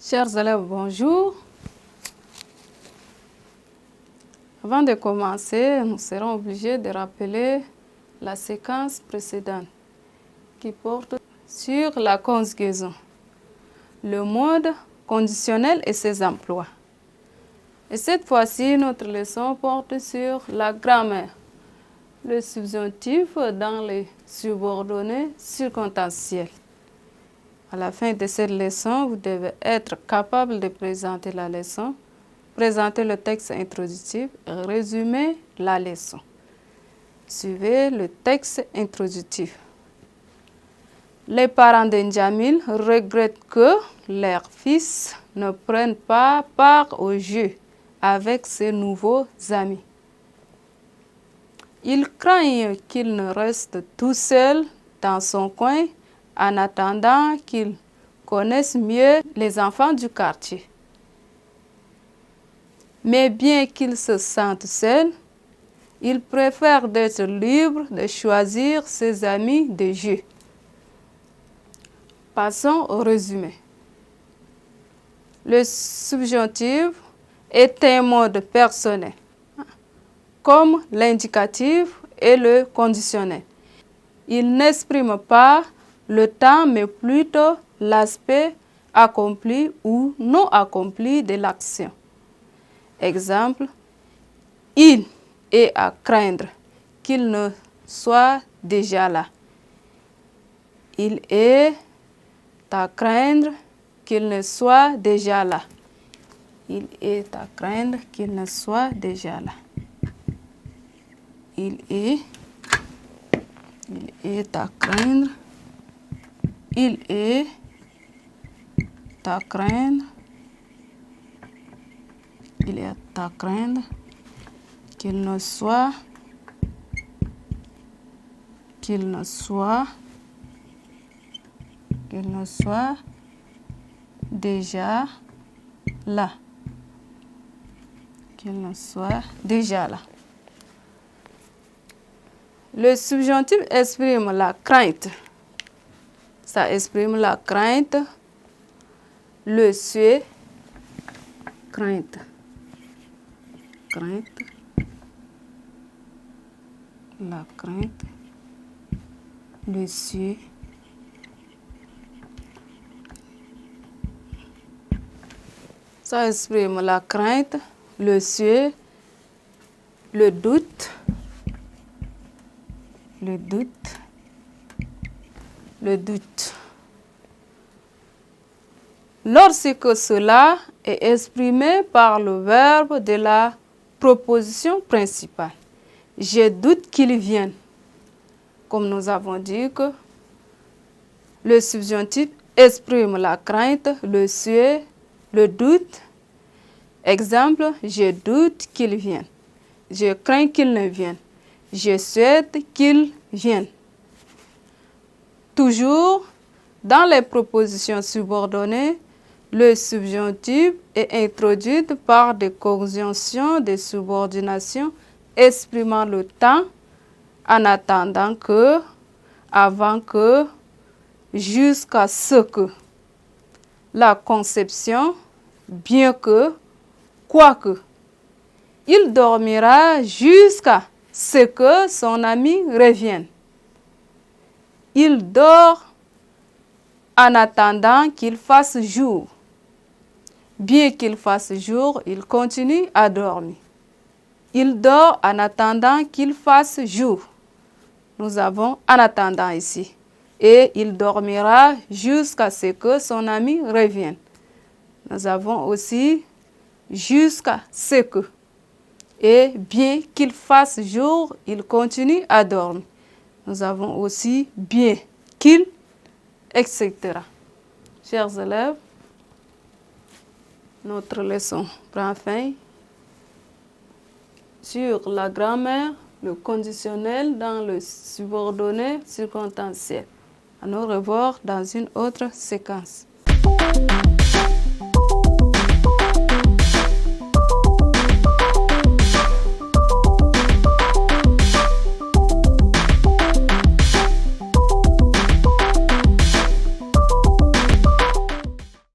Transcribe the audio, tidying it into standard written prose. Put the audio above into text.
Chers élèves, bonjour. Avant de commencer, nous serons obligés de rappeler la séquence précédente qui porte sur la conjugaison, le mode conditionnel et ses emplois. Et cette fois-ci, notre leçon porte sur la grammaire, le subjonctif dans les subordonnés circonstanciels. À la fin de cette leçon, vous devez être capable de présenter la leçon, présenter le texte introductif et résumer la leçon. Suivez le texte introductif. Les parents d'Njamil regrettent que leur fils ne prenne pas part au jeu avec ses nouveaux amis. Ils craignent qu'il ne reste tout seul dans son coin en attendant qu'il connaisse mieux les enfants du quartier. Mais bien qu'il se sente seul, il préfère d'être libre de choisir ses amis de jeu. Passons au résumé. Le subjonctif est un mode personnel, comme l'indicatif et le conditionnel. Il n'exprime pas le temps, mais plutôt l'aspect accompli ou non accompli de l'action. Exemple, il est à craindre qu'il ne soit déjà là. Il est à craindre qu'il ne soit déjà là. Il est à craindre qu'il ne soit déjà là. Il est à craindre. Il est à craindre. Il est à craindre qu'il ne soit déjà là. Qu'il ne soit déjà là. Le subjonctif exprime la crainte. Ça exprime la crainte. Le souhait, crainte. Crainte. La crainte. Le souhait. Ça exprime la crainte, le souhait, le doute, le doute. Lorsque cela est exprimé par le verbe de la proposition principale, je doute qu'il vienne. Comme nous avons dit que le subjonctif exprime la crainte, le souhait, le doute. Exemple, je doute qu'il vienne. Je crains qu'il ne vienne. Je souhaite qu'il vienne. Toujours dans les propositions subordonnées, le subjonctif est introduit par des conjonctions de subordination exprimant le temps en attendant que, avant que, jusqu'à ce que. La conception, bien que, quoique. Il dormira jusqu'à ce que son ami revienne. Il dort en attendant qu'il fasse jour. Bien qu'il fasse jour, il continue à dormir. Il dort en attendant qu'il fasse jour. Nous avons en attendant ici. Et il dormira jusqu'à ce que son ami revienne. Nous avons aussi jusqu'à ce que. Et bien qu'il fasse jour, il continue à dormir. Nous avons aussi bien qu'il, etc. Chers élèves, notre leçon prend fin sur la grammaire, le conditionnel dans le subordonné circonstanciel. À nous revoir dans une autre séquence.